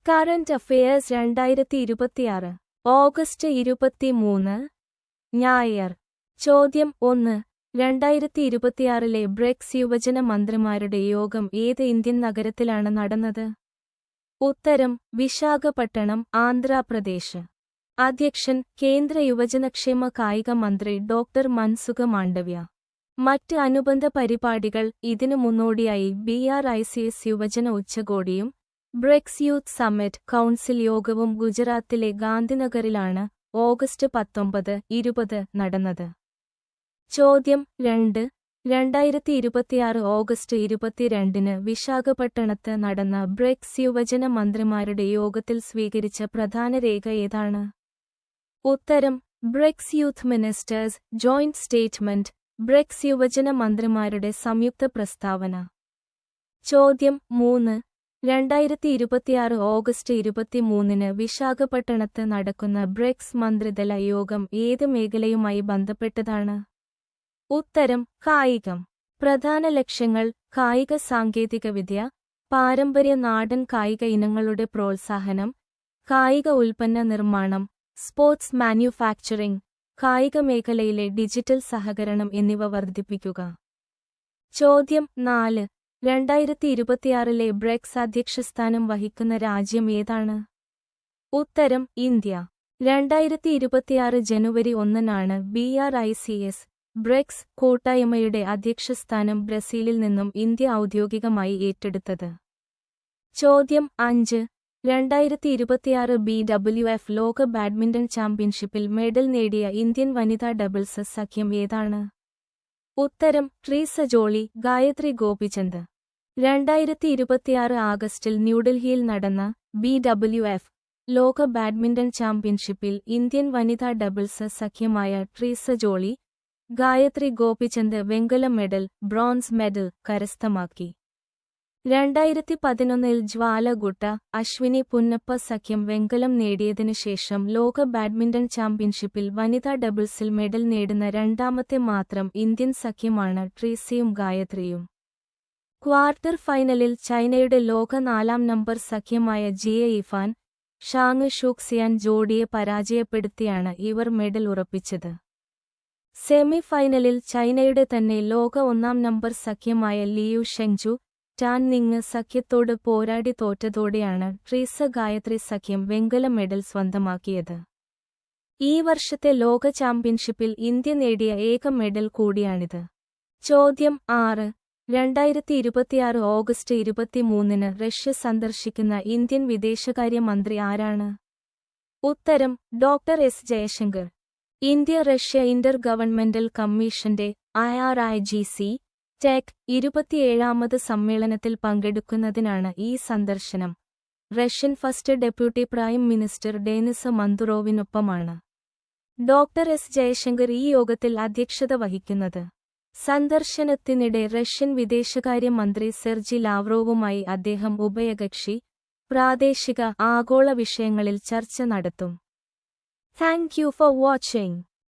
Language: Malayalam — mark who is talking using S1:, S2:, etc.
S1: കറന്റ് അഫയേഴ്സ് 2026 ഓഗസ്റ്റ് 23 ഞായർ. ചോദ്യം 1. 2026 ബ്രിക്സ് യുവജന മന്ത്രിമാരുടെ യോഗം ഏത് ഇന്ത്യൻ നഗരത്തിലാണ് നടന്നത്? ഉത്തരം: വിശാഖപട്ടണം, ആന്ധ്രാപ്രദേശ്. അധ്യക്ഷൻ: കേന്ദ്ര യുവജനക്ഷേമ കായിക മന്ത്രി ഡോക്ടർ മൻസുഖ് മാണ്ഡവ്യ. മറ്റ് അനുബന്ധ പരിപാടികൾ: ഇതിനു മുന്നോടിയായി BRICS യുവജന ഉച്ചകോടിയും ബ്രിക്സ് യൂത്ത് സമ്മിറ്റ് കൗൺസിൽ യോഗവും ഗുജറാത്തിലെ ഗാന്ധിനഗറിലാണ് ഓഗസ്റ്റ് 19, 20 നടന്നത്. ചോദ്യം 2. 2026 ഓഗസ്റ്റ് 22 വിശാഖപട്ടണത്ത് നടന്ന ബ്രിക്സ് യുവജന മന്ത്രിമാരുടെ യോഗത്തിൽ സ്വീകരിച്ച പ്രധാന രേഖ ഏതാണ്? ഉത്തരം: BRICS youth ministers joint statement, BRICS യുവജന മന്ത്രിമാരുടെ സംയുക്ത പ്രസ്താവന. ചോദ്യം 3. 2026 ഓഗസ്റ്റ് 23 വിശാഖപട്ടണത്ത് നടക്കുന്ന ബ്രിക്സ് മന്ത്രിതല യോഗം ഏത് മേഖലയുമായി ബന്ധപ്പെട്ടതാണ്? ഉത്തരം: കായികം. പ്രധാന ലക്ഷ്യങ്ങൾ: കായിക സാങ്കേതികവിദ്യ, പാരമ്പര്യ നാടൻ കായിക ഇനങ്ങളുടെ പ്രോത്സാഹനം, കായിക ഉൽപ്പന്ന നിർമ്മാണം, സ്പോർട്സ് മാന്യുഫാക്ചറിംഗ്, കായിക മേഖലയിലെ ഡിജിറ്റൽ സഹകരണം എന്നിവ വർദ്ധിപ്പിക്കുക. ചോദ്യം 4. 2026 ബ്രിക്സ് അധ്യക്ഷസ്ഥാനം വഹിക്കുന്ന രാജ്യം ഏതാണ്? ഉത്തരം: ഇന്ത്യ. 2026 ജനുവരി 1 BRICS ബ്രിക്സ് കൂട്ടായ്മയുടെ അധ്യക്ഷസ്ഥാനം ബ്രസീലിൽ നിന്നും ഇന്ത്യ ഔദ്യോഗികമായി ഏറ്റെടുത്തത്. ചോദ്യം 5. 2026 BWF ലോക ബാഡ്മിന്റൺ ചാമ്പ്യൻഷിപ്പിൽ മെഡൽ നേടിയ ഇന്ത്യൻ വനിതാ ഡബിൾസ് സഖ്യം ഏതാണ്? ഉത്തരം: ട്രീസ ജോളി, ഗായത്രി ഗോപിചന്ദ്. 2026 ആഗസ്റ്റിൽ ന്യൂഡൽഹിയിൽ നടന്ന BWF ലോക ബാഡ്മിന്റൺ ചാമ്പ്യൻഷിപ്പിൽ ഇന്ത്യൻ വനിതാ ഡബിൾസ് സഖ്യമായ ട്രീസ ജോളി, ഗായത്രി ഗോപിചന്ദ് വെങ്കല മെഡൽ, ബ്രോൺസ് മെഡൽ കരസ്ഥമാക്കി. 2011 ജ്വാല ഗുട്ട, അശ്വിനി പുന്നപ്പ സഖ്യം വെങ്കലം നേടിയതിനു ശേഷം ലോക ബാഡ്മിന്റൺ ചാമ്പ്യൻഷിപ്പിൽ വനിതാ ഡബിൾസിൽ മെഡൽ നേടുന്ന രണ്ടാമത്തെ മാത്രം ഇന്ത്യൻ സഖ്യമാണ് ട്രീസയും ഗായത്രിയും. ക്വാർട്ടർ ഫൈനലിൽ ചൈനയുടെ ലോക 4ാം നമ്പർ സഖ്യമായ ജിയെ ഇഫാൻ, ഷാങ് ഷൂക്സിയാൻ ജോഡിയെ പരാജയപ്പെടുത്തിയാണ് ഇവർ മെഡൽ ഉറപ്പിച്ചത്. സെമി ഫൈനലിൽ ചൈനയുടെ തന്നെ ലോക 1ാം നമ്പർ സഖ്യമായ ലിയു ഷെങ്ജു, ടാൻ നിങ് സഖ്യത്തോട് പോരാടി തോറ്റതോടെയാണ് ട്രീസ ഗായത്രി സഖ്യം വെങ്കല മെഡൽ സ്വന്തമാക്കിയത്. ഈ വർഷത്തെ ലോക ചാമ്പ്യൻഷിപ്പിൽ ഇന്ത്യ നേടിയ ഏക മെഡൽ കൂടിയാണിത്. ചോദ്യം 6. 2026 ഓഗസ്റ്റ് 23 റഷ്യ സന്ദർശിക്കുന്ന ഇന്ത്യൻ വിദേശകാര്യ മന്ത്രി ആരാണ്? ഉത്തരം: doctor S Jaishankar. India Russia inter governmental കമ്മീഷന്റെ IRIGC ടെക് 27ാമത് സമ്മേളനത്തിൽ പങ്കെടുക്കുന്നതിനാണ് ഈ സന്ദർശനം. Russian first deputy prime minister Denis മന്തുറോവിനൊപ്പമാണ് ഡോക്ടർ എസ് ജയശങ്കർ ഈ യോഗത്തിൽ അധ്യക്ഷത വഹിക്കുന്നത്. സന്ദർശനത്തിനിടെ റഷ്യൻ വിദേശകാര്യ മന്ത്രി സെർജി ലാവ്റോവുമായി അദ്ദേഹം ഉഭയകക്ഷി, പ്രാദേശിക, ആഗോള വിഷയങ്ങളിൽ ചർച്ച നടത്തും. Thank you for watching.